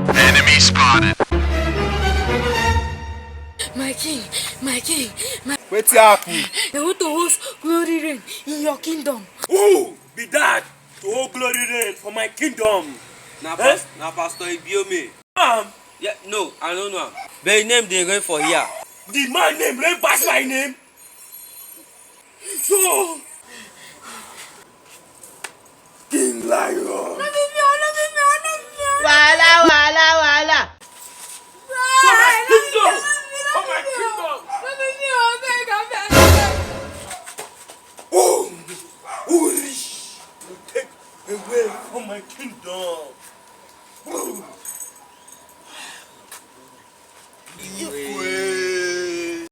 Enemy spotted. My king, my king, my... What's happening? I want to host glory reign in your kingdom. Who be that to hold glory reign for my kingdom? Now, Pastor Ibiome. Yeah, no, I don't know. But his name they reign for here. The man name reign pass my name. So, King Lion. Wala. For my kingdom. For my kingdom. Who rich to take away from my kingdom?